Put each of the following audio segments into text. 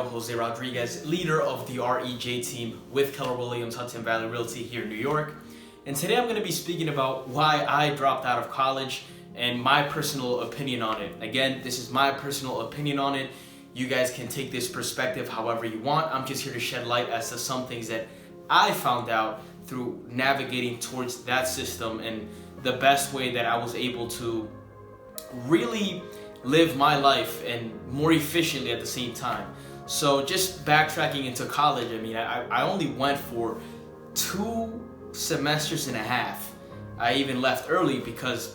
Mario Jose Rodriguez, leader of the therejteam with Keller Williams Hudson Valley Realty here in New York. And today I'm going to be speaking about why I dropped out of college and my personal opinion on it. Again, this is my personal opinion on it. You guys can take this perspective however you want. I'm just here to shed light as to some things that I found out through navigating towards that system and the best way that I was able to really live my life and more efficiently at the same time. So just backtracking into college, I mean, I only went for 2 semesters and a half. I even left early because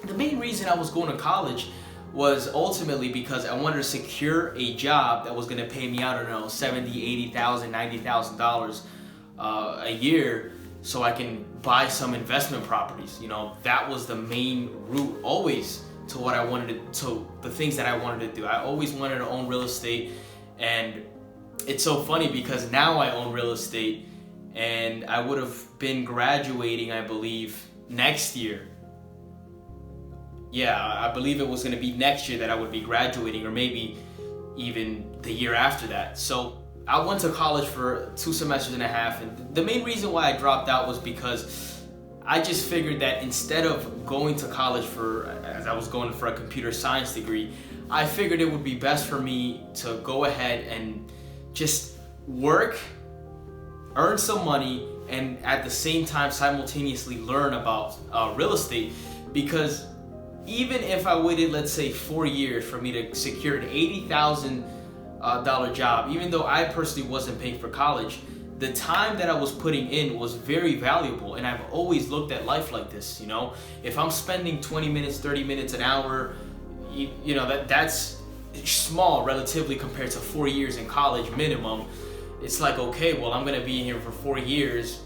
the main reason I was going to college was ultimately because I wanted to secure a job that was going to pay me, I don't know, $70,000, $80,000, $90,000 a year, so I can buy some investment properties. You know, that was the main route always to what I wanted to the things that I wanted to do. I always wanted to own real estate, and it's so funny because now I own real estate, and I would have been graduating, I believe, next year. Yeah, I believe it was going to be next year that I would be graduating, or maybe even the year after that. So I went to college for 2 semesters and a half, and the main reason why I dropped out was because I just figured that instead of going to college as I was going for a computer science degree, I figured it would be best for me to go ahead and just work, earn some money, and at the same time simultaneously learn about real estate. Because even if I waited, let's say 4 years for me to secure an $80,000 job, even though I personally wasn't paying for college, the time that I was putting in was very valuable. And I've always looked at life like this, you know. If I'm spending 20 minutes, 30 minutes, an hour, you know, that's small relatively compared to 4 years in college minimum. It's like, okay, well, I'm gonna be here for 4 years.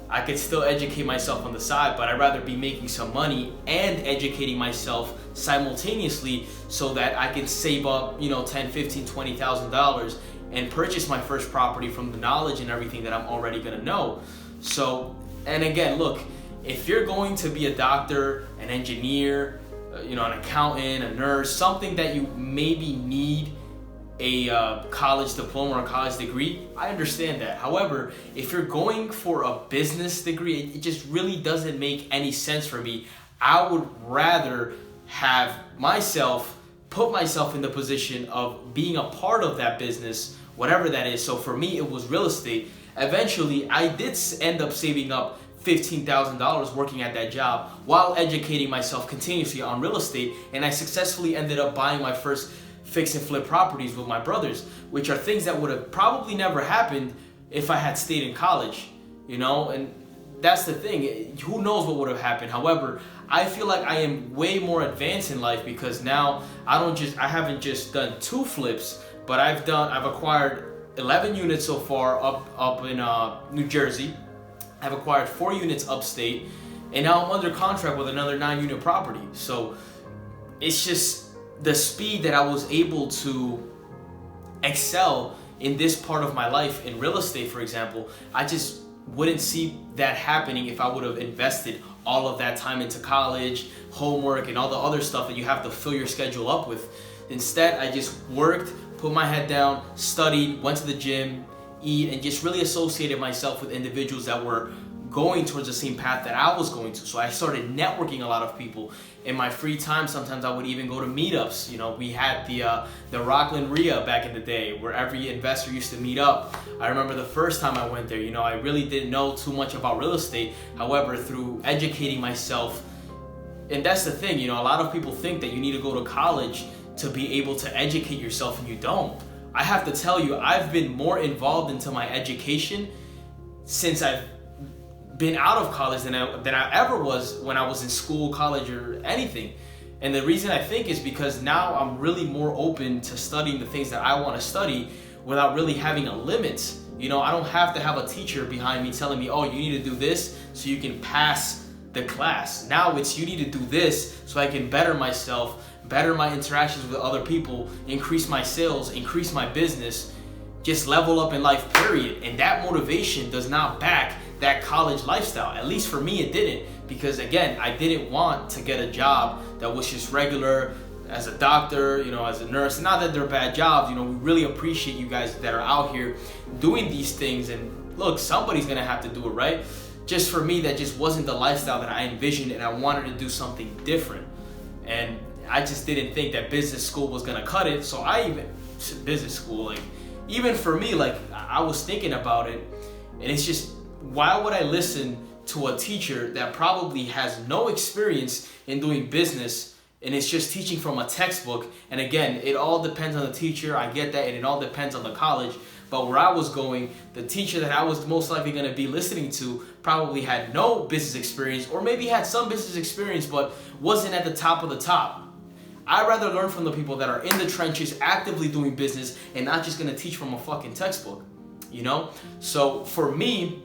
I could still educate myself on the side, but I'd rather be making some money and educating myself simultaneously so that I can save up, you know, $10, $15, $20,000 and purchase my first property from the knowledge and everything that I'm already gonna know. So, and again, look, if you're going to be a doctor, an engineer, you know, an accountant, a nurse, something that you maybe need a college diploma or a college degree, I understand that. However, if you're going for a business degree, it just really doesn't make any sense for me. I would rather have put myself in the position of being a part of that business, whatever that is. So for me, it was real estate. Eventually, I did end up saving up $15,000 working at that job while educating myself continuously on real estate, and I successfully ended up buying my first fix and flip properties with my brothers, which are things that would have probably never happened if I had stayed in college, you know. And that's the thing, who knows what would have happened. However, I feel like I am way more advanced in life because now I haven't just done 2 flips, but I've acquired 11 units so far up in New Jersey. I've acquired 4 units upstate, and now I'm under contract with another 9-unit property. So it's just the speed that I was able to excel in this part of my life in real estate, for example. I just wouldn't see that happening if I would have invested all of that time into college, homework, and all the other stuff that you have to fill your schedule up with. Instead, I just worked, put my head down, studied, went to the gym, eat, and just really associated myself with individuals that were going towards the same path that I was going to. So I started networking a lot of people. In my free time, sometimes I would even go to meetups. You know, we had the Rockland RIA back in the day where every investor used to meet up. I remember the first time I went there, you know, I really didn't know too much about real estate. However, through educating myself, and that's the thing, you know, a lot of people think that you need to go to college to be able to educate yourself, and you don't. I have to tell you, I've been more involved into my education since I've been out of college than I ever was when I was in school, college, or anything. And the reason I think is because now I'm really more open to studying the things that I want to study without really having a limit. You know, I don't have to have a teacher behind me telling me, oh, you need to do this so you can pass the class. Now it's you need to do this so I can better myself, better my interactions with other people, increase my sales, increase my business, just level up in life, period. And that motivation does not back that college lifestyle. At least for me, it didn't. Because again, I didn't want to get a job that was just regular, as a doctor, you know, as a nurse. Not that they're bad jobs, you know, we really appreciate you guys that are out here doing these things. And look, somebody's gonna have to do it, right? Just for me, that just wasn't the lifestyle that I envisioned, and I wanted to do something different. And I just didn't think that business school was gonna cut it. So business school, like, even for me, like, I was thinking about it, and it's just, why would I listen to a teacher that probably has no experience in doing business, and it's just teaching from a textbook? And again, it all depends on the teacher, I get that, and it all depends on the college. But where I was going, the teacher that I was most likely going to be listening to probably had no business experience, or maybe had some business experience but wasn't at the top of the top. I'd rather learn from the people that are in the trenches actively doing business, and not just going to teach from a fucking textbook, you know? So for me,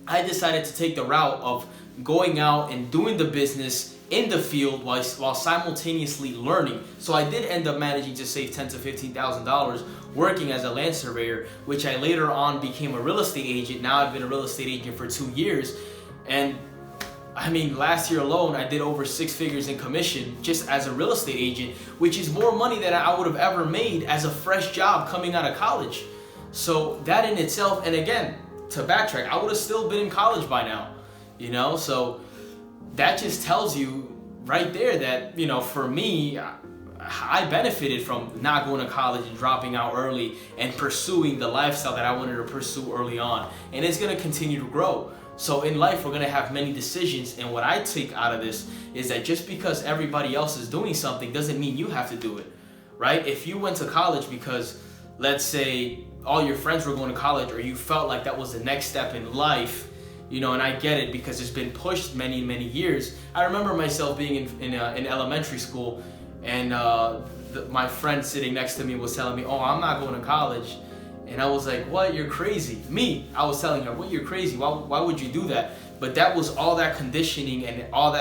I decided to take the route of going out and doing the business in the field while simultaneously learning. So I did end up managing to save $10,000 to $15,000 working as a land surveyor, which I later on became a real estate agent. Now I've been a real estate agent for 2 years, and I mean, last year alone, I did over 6 figures in commission just as a real estate agent, which is more money than I would have ever made as a fresh job coming out of college. So that in itself, and again, to backtrack, I would have still been in college by now, you know? So that just tells you right there that, you know, for me, I benefited from not going to college and dropping out early and pursuing the lifestyle that I wanted to pursue early on. And it's going to continue to grow. So in life, we're going to have many decisions. And what I take out of this is that just because everybody else is doing something doesn't mean you have to do it, right? If you went to college because, let's say, all your friends were going to college, or you felt like that was the next step in life, you know, and I get it because it's been pushed many, many years. I remember myself being in elementary school, and my friend sitting next to me was telling me, oh, I'm not going to college. And I was like, what? You're crazy. I was telling her, what? You're crazy. Why would you do that? But that was all that conditioning and all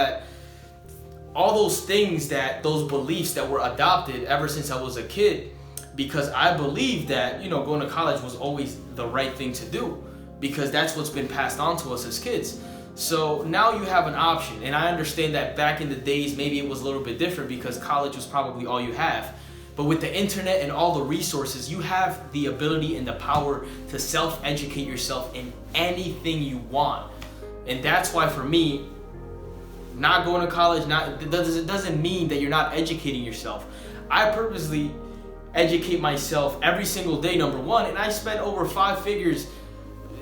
those things, those beliefs that were adopted ever since I was a kid, because I believed that, you know, going to college was always the right thing to do, because that's what's been passed on to us as kids. So now you have an option, and I understand that back in the days, maybe it was a little bit different because college was probably all you have. But with the internet and all the resources, you have the ability and the power to self-educate yourself in anything you want. And that's why for me, not going to college, it doesn't mean that you're not educating yourself. I purposely educate myself every single day, number one, and I spend over 5 figures,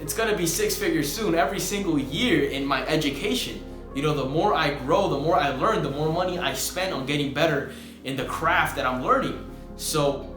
it's gonna be 6 figures soon, every single year in my education. You know, the more I grow, the more I learn, the more money I spend on getting better in the craft that I'm learning. So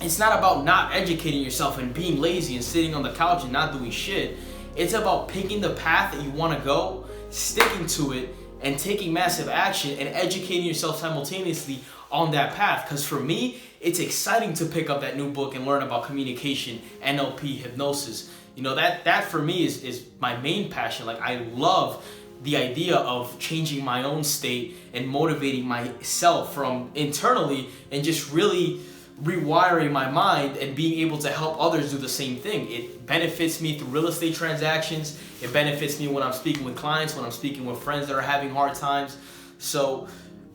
it's not about not educating yourself and being lazy and sitting on the couch and not doing shit. It's about picking the path that you want to go, sticking to it, and taking massive action and educating yourself simultaneously on that path. Because for me, it's exciting to pick up that new book and learn about communication, NLP, hypnosis. You know, that for me is my main passion. Like, I love the idea of changing my own state and motivating myself from internally, and just really rewiring my mind and being able to help others do the same thing. It benefits me through real estate transactions. It benefits me when I'm speaking with clients, when I'm speaking with friends that are having hard times. So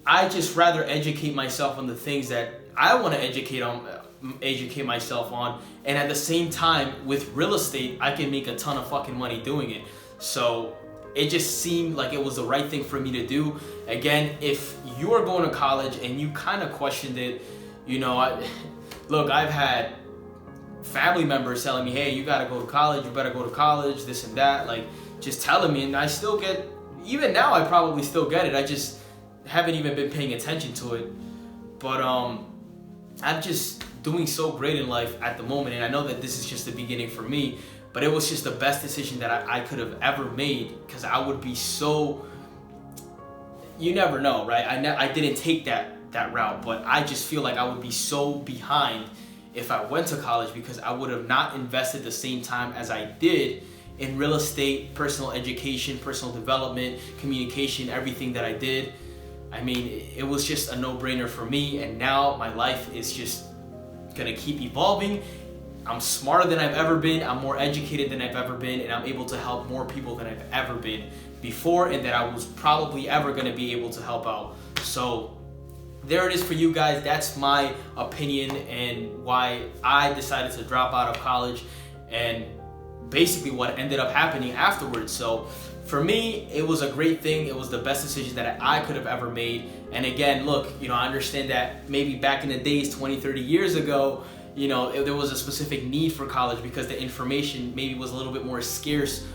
I just rather educate myself on the things that I want to educate myself on, and at the same time with real estate, I can make a ton of fucking money doing it. So it just seemed like it was the right thing for me to do. Again, if you are going to college and you kind of questioned it, you know, I've had family members telling me, hey, you gotta go to college, you better go to college, this and that, like just telling me, and I still get, even now I probably still get it, I just haven't even been paying attention to it. But I'm just doing so great in life at the moment, and I know that this is just the beginning for me, but it was just the best decision that I could have ever made, because I would be so, you never know, right? I didn't take that route, but I just feel like I would be so behind if I went to college, because I would have not invested the same time as I did in real estate, personal education, personal development, communication, everything that I did. I mean, it was just a no-brainer for me, and now my life is just gonna keep evolving. I'm smarter than I've ever been, I'm more educated than I've ever been, and I'm able to help more people than I've ever been before, and that I was probably ever gonna be able to help out. So there it is for you guys. That's my opinion and why I decided to drop out of college and basically what ended up happening afterwards. So for me, it was a great thing. It was the best decision that I could have ever made. And again, look, I understand that maybe back in the days, 20, 30 years ago, there was a specific need for college because the information maybe was a little bit more scarce.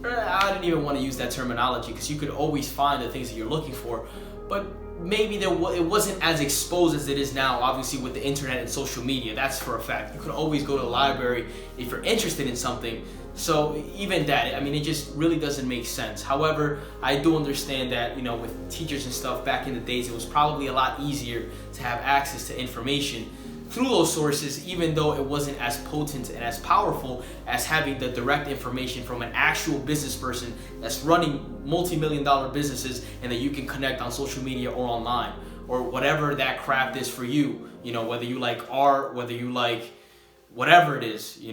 I didn't even want to use that terminology because you could always find the things that you're looking for, but maybe it wasn't as exposed as it is now, obviously with the internet and social media. That's for a fact. You could always go to the library if you're interested in something. So even that, it just really doesn't make sense. However, I do understand that, with teachers and stuff back in the days, it was probably a lot easier to have access to information through those sources, even though it wasn't as potent and as powerful as having the direct information from an actual business person that's running multi-million-dollar businesses and that you can connect on social media or online or whatever that craft is for you. Whether you like art, whether you like whatever it is,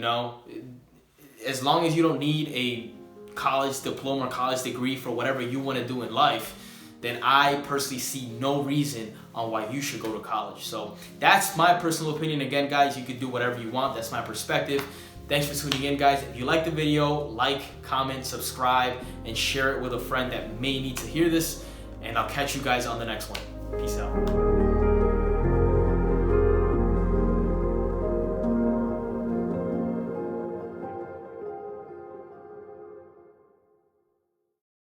as long as you don't need a college diploma or college degree for whatever you want to do in life, then I personally see no reason on why you should go to college. So that's my personal opinion. Again, guys, you can do whatever you want. That's my perspective. Thanks for tuning in, guys. If you like the video, like, comment, subscribe, and share it with a friend that may need to hear this. And I'll catch you guys on the next one. Peace out.